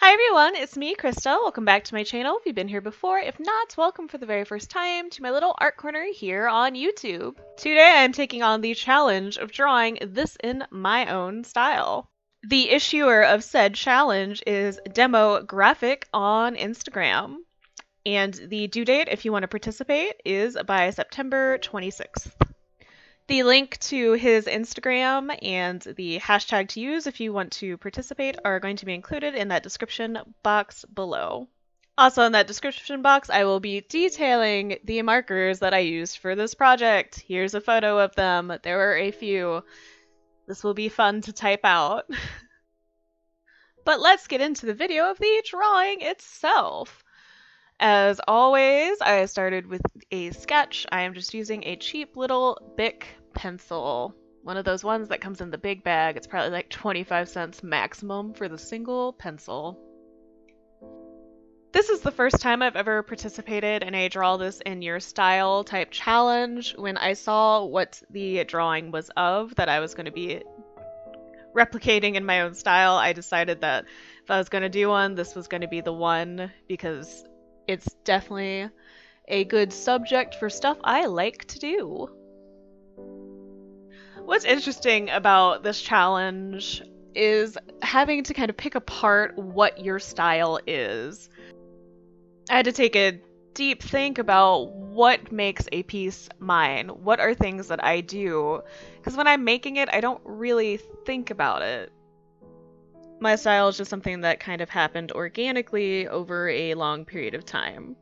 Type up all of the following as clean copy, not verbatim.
Hi everyone, it's me, Krista. Welcome back to my channel if you've been here before. If not, welcome for the very first time to my little art corner here on YouTube. Today I'm taking on the challenge of drawing this in my own style. The issuer of said challenge is Demographick on Instagram. And the due date, if you want to participate, is by September 26th. The link to his Instagram and the hashtag to use if you want to participate are going to be included in that description box below. Also in that description box, I will be detailing the markers that I used for this project. Here's a photo of them. There were a few. This will be fun to type out. But let's get into the video of the drawing itself. As always, I started with a sketch. I am just using a cheap little Bic pencil. One of those ones that comes in the big bag. It's probably like 25 cents maximum for the single pencil. This is the first time I've ever participated in a draw this in your style type challenge. When I saw what the drawing was of that I was going to be replicating in my own style, I decided that if I was going to do one, this was going to be the one because it's definitely a good subject for stuff I like to do. What's interesting about this challenge is having to kind of pick apart what your style is. I had to take a deep think about what makes a piece mine. What are things that I do? Because when I'm making it, I don't really think about it. My style is just something that kind of happened organically over a long period of time.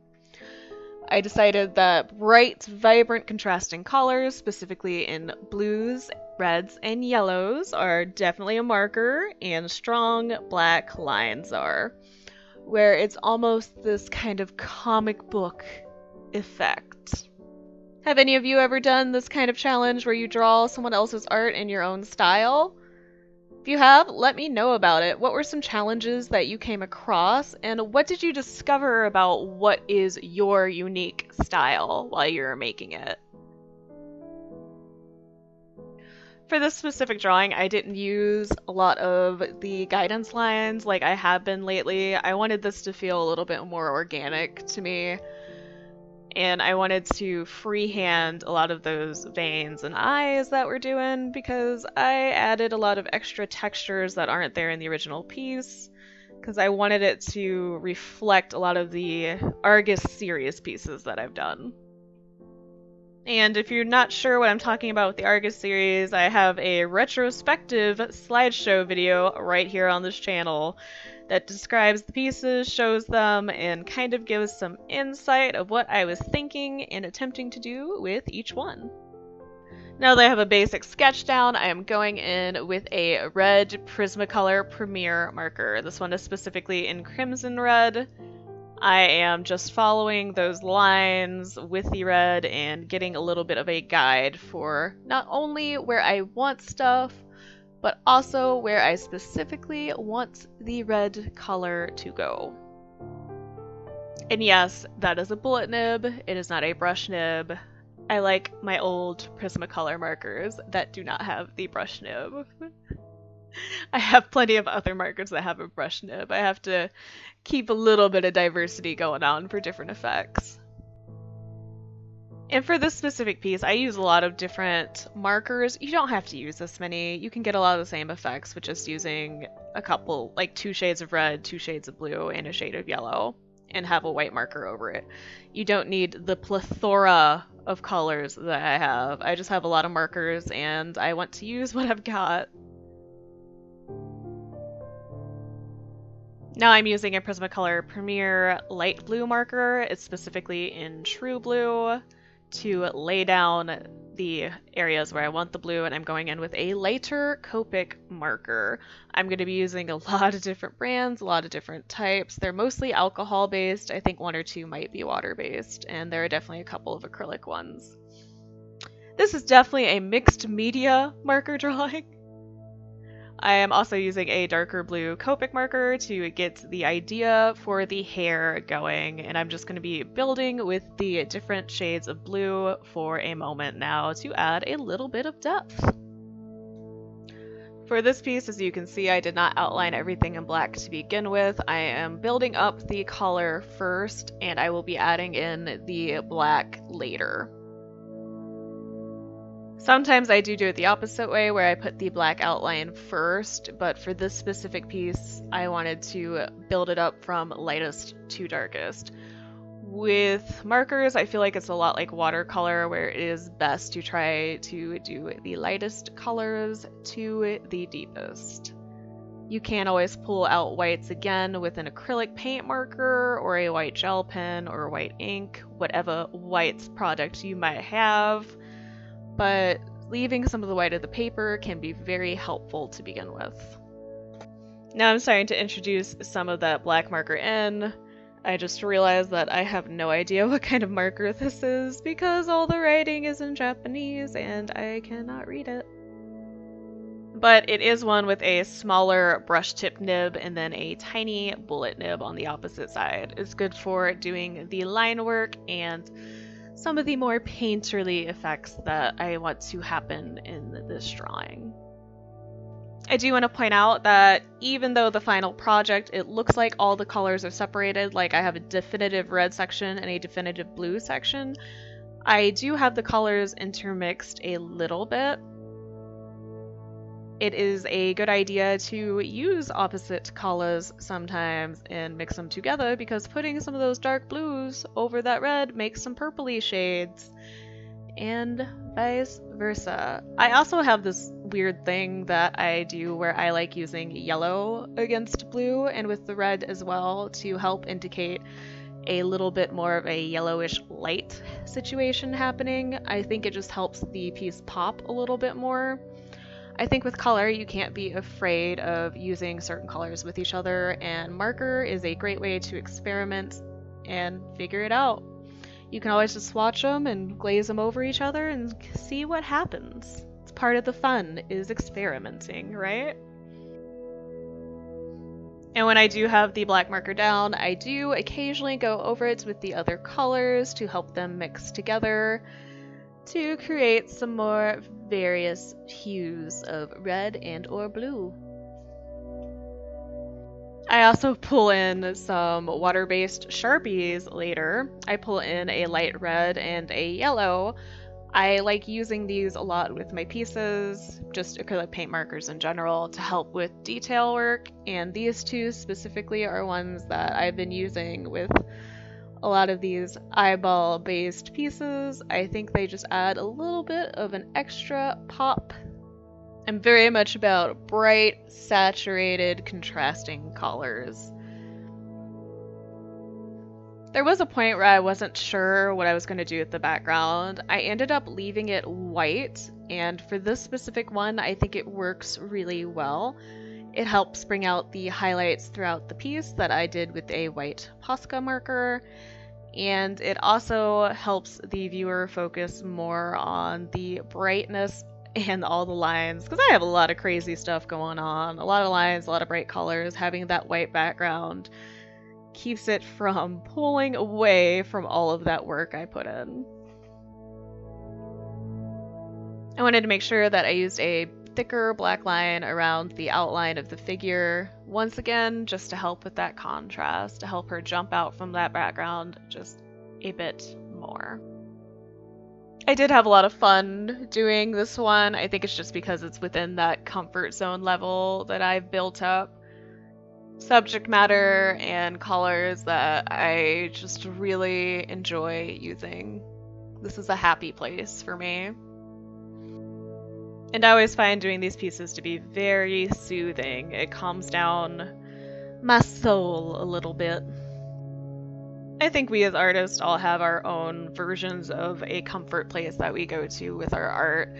I decided that bright, vibrant, contrasting colors, specifically in blues, reds, and yellows, are definitely a marker, and strong black lines are, where it's almost this kind of comic book effect. Have any of you ever done this kind of challenge where you draw someone else's art in your own style? If you have, let me know about it. What were some challenges that you came across, and what did you discover about what is your unique style while you were making it? For this specific drawing, I didn't use a lot of the guidance lines like I have been lately. I wanted this to feel a little bit more organic to me. And I wanted to freehand a lot of those veins and eyes that we're doing because I added a lot of extra textures that aren't there in the original piece because I wanted it to reflect a lot of the Argus series pieces that I've done. And if you're not sure what I'm talking about with the Argus series, I have a retrospective slideshow video right here on this channel that describes the pieces, shows them, and kind of gives some insight of what I was thinking and attempting to do with each one. Now that I have a basic sketch down, I am going in with a red Prismacolor Premier marker. This one is specifically in Crimson Red. I am just following those lines with the red and getting a little bit of a guide for not only where I want stuff, but also where I specifically want the red color to go. And yes, that is a bullet nib. It is not a brush nib. I like my old Prismacolor markers that do not have the brush nib. I have plenty of other markers that have a brush nib. I have to keep a little bit of diversity going on for different effects. And for this specific piece, I use a lot of different markers. You don't have to use this many. You can get a lot of the same effects with just using a couple, like 2 shades of red, 2 shades of blue, and a shade of yellow, and have a white marker over it. You don't need the plethora of colors that I have. I just have a lot of markers, and I want to use what I've got. Now I'm using a Prismacolor Premier light blue marker. It's specifically in true blue to lay down the areas where I want the blue, and I'm going in with a lighter Copic marker. I'm going to be using a lot of different brands, a lot of different types. They're mostly alcohol based. I think 1 or 2 might be water based, and there are definitely a couple of acrylic ones. This is definitely a mixed media marker drawing. I am also using a darker blue Copic marker to get the idea for the hair going, and I'm just going to be building with the different shades of blue for a moment now to add a little bit of depth. For this piece, as you can see, I did not outline everything in black to begin with. I am building up the color first, and I will be adding in the black later. Sometimes I do it the opposite way, where I put the black outline first, but for this specific piece, I wanted to build it up from lightest to darkest. With markers, I feel like it's a lot like watercolor, where it is best to try to do the lightest colors to the deepest. You can always pull out whites again with an acrylic paint marker or a white gel pen or white ink, whatever whites product you might have, but leaving some of the white of the paper can be very helpful to begin with. Now I'm starting to introduce some of that black marker in. I just realized that I have no idea what kind of marker this is because all the writing is in Japanese and I cannot read it. But it is one with a smaller brush tip nib and then a tiny bullet nib on the opposite side. It's good for doing the line work and some of the more painterly effects that I want to happen in this drawing. I do want to point out that even though the final project, it looks like all the colors are separated, like I have a definitive red section and a definitive blue section, I do have the colors intermixed a little bit. It is a good idea to use opposite colors sometimes and mix them together, because putting some of those dark blues over that red makes some purpley shades, and vice versa. I also have this weird thing that I do where I like using yellow against blue and with the red as well to help indicate a little bit more of a yellowish light situation happening. I think it just helps the piece pop a little bit more. I think with color, you can't be afraid of using certain colors with each other, and marker is a great way to experiment and figure it out. You can always just swatch them and glaze them over each other and see what happens. It's part of the fun, is experimenting, right? And when I do have the black marker down, I do occasionally go over it with the other colors to help them mix together to create some more various hues of red and or blue. I also pull in some water-based Sharpies later. I pull in a light red and a yellow. I like using these a lot with my pieces, just acrylic paint markers in general, to help with detail work, and these two specifically are ones that I've been using with a lot of these eyeball-based pieces. I think they just add a little bit of an extra pop. I'm very much about bright, saturated, contrasting colors. There was a point where I wasn't sure what I was going to do with the background. I ended up leaving it white, and for this specific one, I think it works really well. It helps bring out the highlights throughout the piece that I did with a white Posca marker, and it also helps the viewer focus more on the brightness and all the lines, because I have a lot of crazy stuff going on, a lot of lines, a lot of bright colors. Having that white background keeps it from pulling away from all of that work I put in. I wanted to make sure that I used a thicker black line around the outline of the figure, once again just to help with that contrast, to help her jump out from that background just a bit more. I did have a lot of fun doing this one. I think it's just because it's within that comfort zone level that I've built up. Subject matter and colors that I just really enjoy using. This is a happy place for me. And I always find doing these pieces to be very soothing. It calms down my soul a little bit. I think we as artists all have our own versions of a comfort place that we go to with our art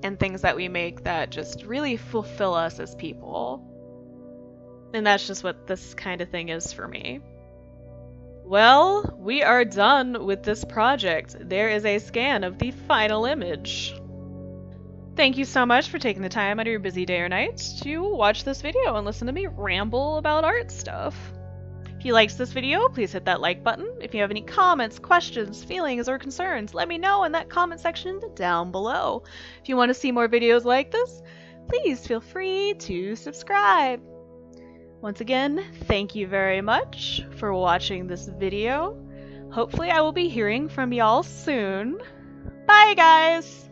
and things that we make that just really fulfill us as people. And that's just what this kind of thing is for me. Well, we are done with this project. There is a scan of the final image. Thank you so much for taking the time out of your busy day or night to watch this video and listen to me ramble about art stuff. If you liked this video, please hit that like button. If you have any comments, questions, feelings, or concerns, let me know in that comment section down below. If you want to see more videos like this, please feel free to subscribe. Once again, thank you very much for watching this video. Hopefully I will be hearing from y'all soon. Bye guys!